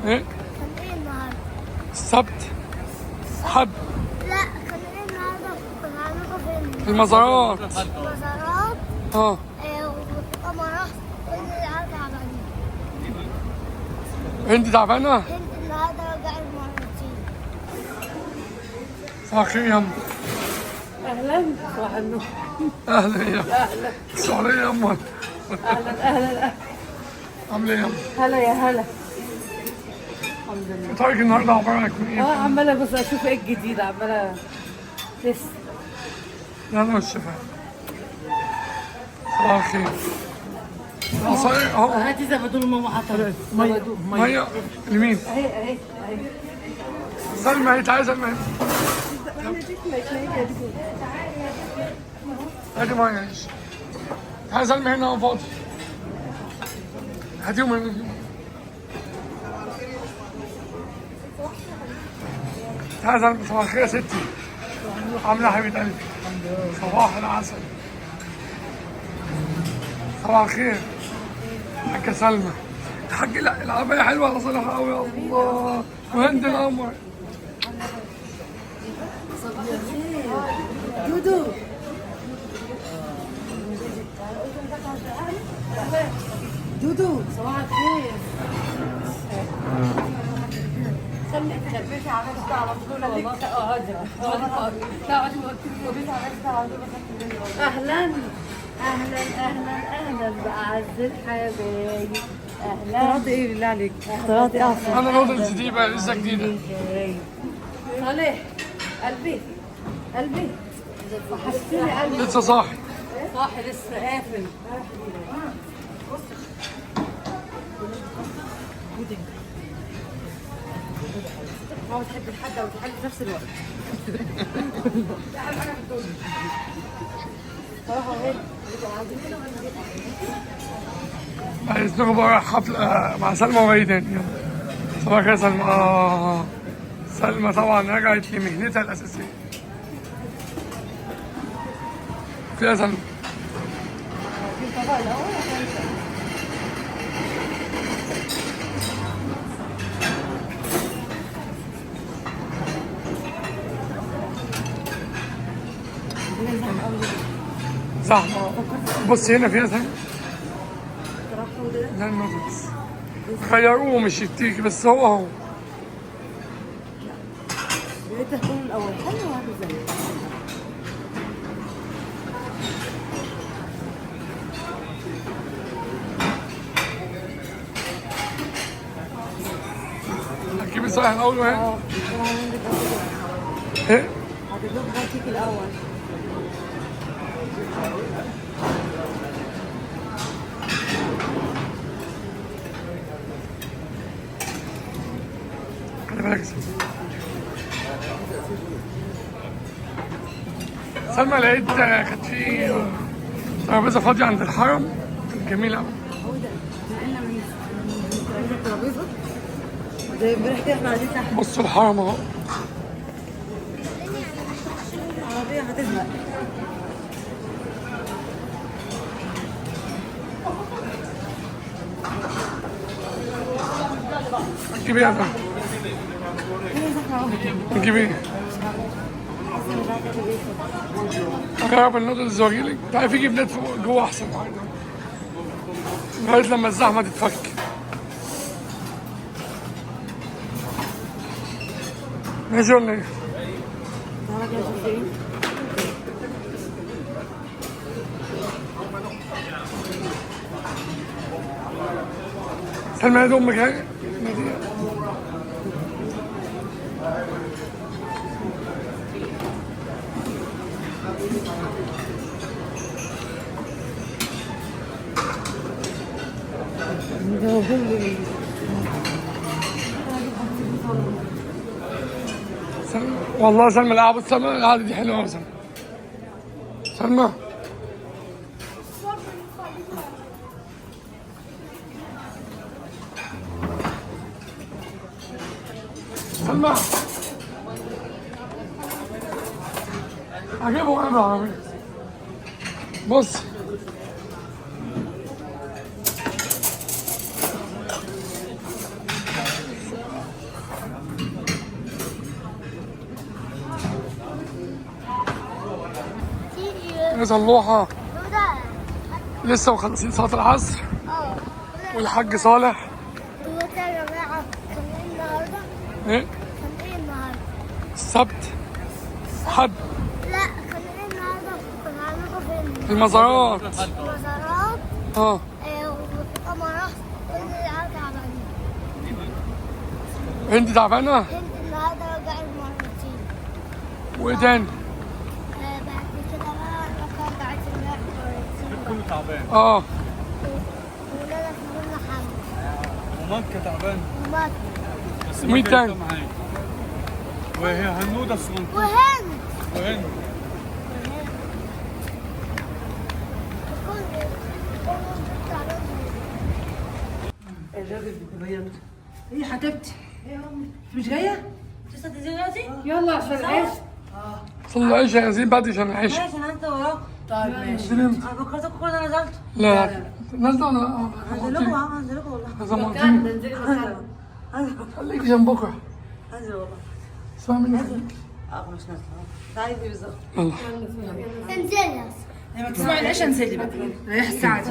ايه؟ كان ايه النهارده؟ السبت. حد. لا كان ايه النهارده؟ كنا هنروح فين؟ في المزارات. مزارات. اه. وقمرات. هند النهارده عملنا. هند تعبانة؟ هند النهارده رجعت مرتين. صباح الخير يا أم. اهلا صباح النور. أهلا يا أم. اهلا سعودية يا أم. اهلا اهلا عاملة إيه يا أم؟ هلا يا هلا. الحمد لله. طريق النهارده عبارة عن يكون إيه؟ عماله بس اشوف ايه الجديد، عماله لسه. لا أنا والشفاء. صباح الخير. عصاير أهو. هاتي زبدون ماما حطها. زبدون مية لمين؟ اهي اهي اهي. سلمى هي تعالي سلمى. هاتي مية معلش. تعالي سلمى هنا أهو فاضي. هاتيهم هنا. تعالي سلمى. صباح الخير يا ستي. عاملة يا حبيبة قلبي؟ صباح العسل. صباح الخير. حاجة سلمى. حاج لا العربية حلوة صراحة أوي يا الله. وهند القمر. دودو دودو صباح الخير. خليك على نفسك على طول والله. اهلا اهلا اهلا اهلا باعز الحبايب. اهلا. اخترعت ايه بالله عليك؟ اخترعت ايه اصلا؟ أنا نودلز دي بقى لسه جديدة. صالح قلبي قلبي وحشتني قلبي. لسه صاحي. صاحي لسه قافل. ما بتحب الحد وتحب في نفس الوقت. عايز نروح بقى حفلة مع سلمى وعيدان. يلا. صباح الخير يا سلمى. سلمى طبعا رجعت لمهنتها الأساسية. فيها سلمى. زحمة. بص هنا فيها سلمى. لا النودلز خيروه مش يفتيك بس هو بقيت تكون الاول حلو هذا زي هتجيب الصحيح الأول وهي. إيه؟ هتدوق بارتيك الاول. خلي بالك. سلمى لقيت كانت في ترابيزة فاضية عند الحرم. كانت جميلة أوي. هو ده نقلنا من الترابيزه زي امبارح كده احنا قاعدين تحت. بصوا الحرم أهو. العربيه هتزهق. هتجيب إيه يا سلمى؟ هتجيب إيه؟ أجرب النودلز وأجيلك. تعالي في جبنات فوق جوه أحسن حاجة. لغاية لما الزحمة تتفك. ماشي ولا إيه؟ تعالى كده شوف ايه. سلمى يا أمك هاي. والله سلمى القعدة سلمى القعدة دي حلوة أوي سلمى. سلمى سلمى هجيبه وانا بالعربية. بص صلوحة دودة. لسه مخلصين صلاة العصر اه. والحاج صالح. دودة يا جماعة، كان ايه النهاردة؟ ايه كان ايه النهاردة؟ السبت حد لا، كان ايه النهاردة؟ كنا عاملين فين؟ في المزارات. مزارات. اه وقمرات. كل العادة تعبانين. انت تعبانة؟ انت النهاردة رجعت مرتين. وايه تاني؟ بعد كده بقى رجعت امبارح مرتين. كله تعبان. اه ولا كنا حمل. ومكة تعبان. ومات. بس مين مكة تاني؟ لسه معايا. وهي هنودة الصغنطوط. وهند. وهند. الراجل بيبيض. ايه حبيبتي؟ مش جايه؟ لسه دلوقتي؟ يلا عشان العيش. صلوا العشاء نازلين بدري عشان العشاء. ماشي انا انت وراك. طيب ماشي. نزلت. انا فكرتكم كل ده نزلت. لا نزلوا انا هنزل لكم هنزل لكم والله. زمرتين خليك جنبكم. هنزل والله. اسمع مني خليك. مش نازله. تعالي بالظبط. يلا انزل. لما تسمعي العيش انزلي بقى. ريح الساعه دي.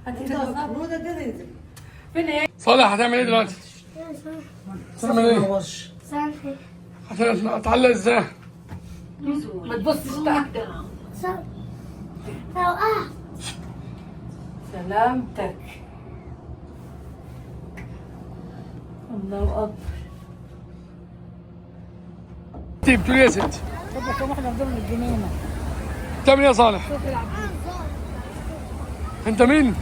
هو ده كده ينزل. فين ايه؟ صالح هتعمل ايه دلوقتي؟ هتعمل ايه؟ سامحي. عشان اتعلق ازاي؟ ما تبصش بقى. سلامتك. الله اكبر. انت بتقولي ايه يا ستي؟ كم واحده بدهم الجنينه. بتعمل ايه يا صالح؟ انت مين؟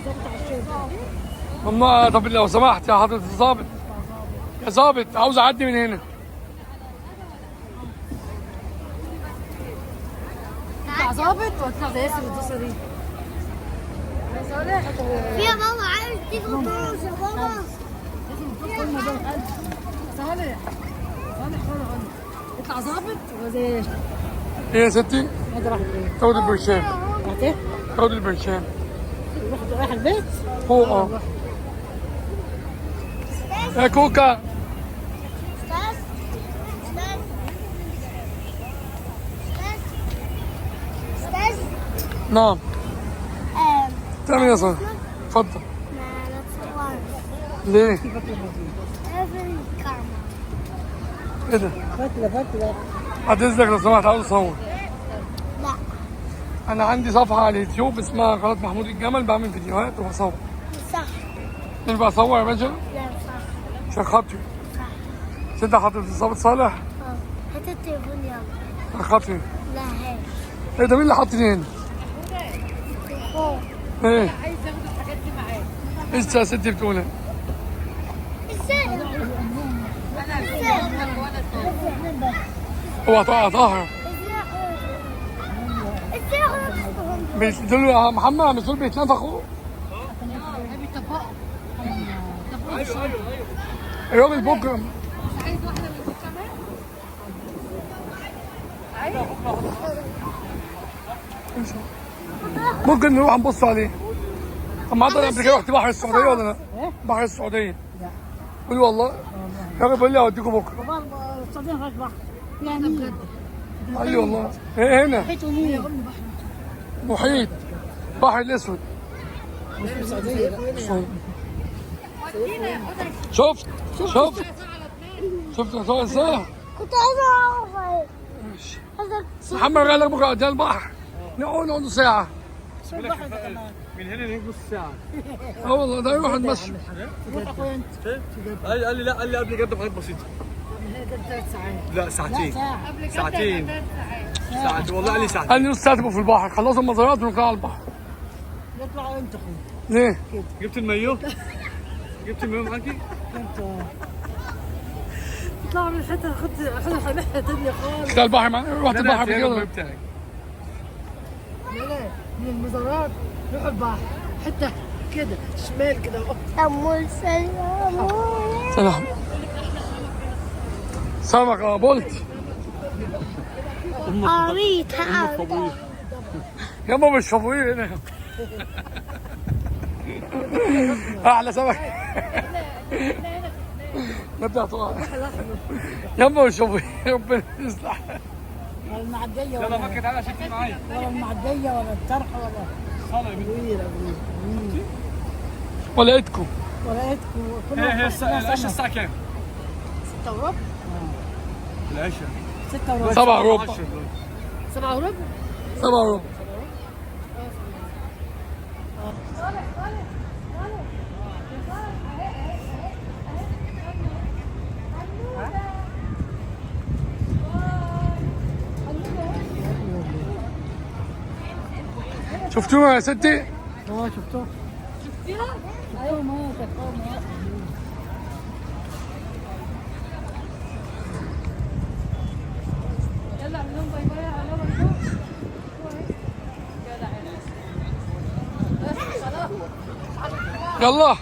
ممنوع. طب لو سمحت يا حضرة الظابط، يا ظابط عاوز اعدي من هنا. تطلع ظابط وتطلع زي ياسر الدوسه دي. يا ماما عايز تيجي وتروح يا ماما. صالح يطلع ظابط وزي ايه يا ستي؟ تاخد البرشام. تاخد البرشام رايح البيت. فوق. اه يا كوكا. استاذ. استاذ. نعم بتعمل ايه يا صالح؟ اتفضل. ما تصورش. ليه؟ في الكاميرا. ايه ده؟ فتله. بعد اذنك لو سمحت عاوز اصور. لا. انا عندي صفحه على اليوتيوب اسمها قناه محمود الجمل، بعمل فيديوهات وبصور. صح. مش بصور يا باشا لا صح. عشان خاطري. صح. ست حضرة الظابط صالح هات التليفون يلا. عشان خاطري. لا هات. ايه ده مين اللي حاطني هنا؟ التليفون. ايه؟ عايز ياخد الحاجات دي معاه. ايش يا ستي بتقول ايه؟ ازاي؟ هو طاهر طاهر. ازاي؟ دول يا محمد مش دول بيتنفخوا؟ يوم البكره. ممكن نروح نبص عليه. طب ما قبل كده رحت بحر السعوديه ولا لا؟ بحر السعوديه. قولي والله. يا راجل بيقول لي اوديكم بكره. السعوديه ما فيهاش بحر. يعني بجد. قال لي والله. ايه هنا؟ محيط ونيل. محيط. بحر الاسود. شفت شفت صور ازاي؟ كنت عايزة أعرف. محمد قال لك بكره قدام البحر نقعد ساعه. من هنا لهيك نص ساعة. اه والله ده يروح نمشي. قال لي لا، قال لي قبل جد بحاجات بسيطة. لا ساعتين. ساعتين. ساعتين والله قال لي ساعتين. قال لي نص ساعه تبقوا في البحر، خلصوا المزارات ونطلع على البحر. يطلعوا امتى اخويا؟ ليه؟ جبت المايو؟ جبت المايو معاكي؟ يطلعوا من الحته خد ناحيه ثانيه خالص. رحت البحر رحت البحر قبل كده. بتاعك. لا من المزارات روحوا البحر حته كده شمال كده اهو. أمول سلام. سلام. سمك بولت. قريت هقعد. يابا مش فابويه هنا. احلى سمك. نبدا طبعا. يابا مش فابويه ربنا يصلح. ولا المعدية يلا ولا فكر تعالى شفتي معايا. ولا المعدية ولا الطرح ولا صلاة يا بنتي. كبيرة ولقيتكم. ولقيتكم هي العشاء الساعة كام؟ 6 وربع العشاء 6 وربع 7 وربع. 7 وربع 7 وربع. شفتوها يا ستي؟ شفتوه ايوه ما شفتوه يلا اعمل لهم باي باي على يلا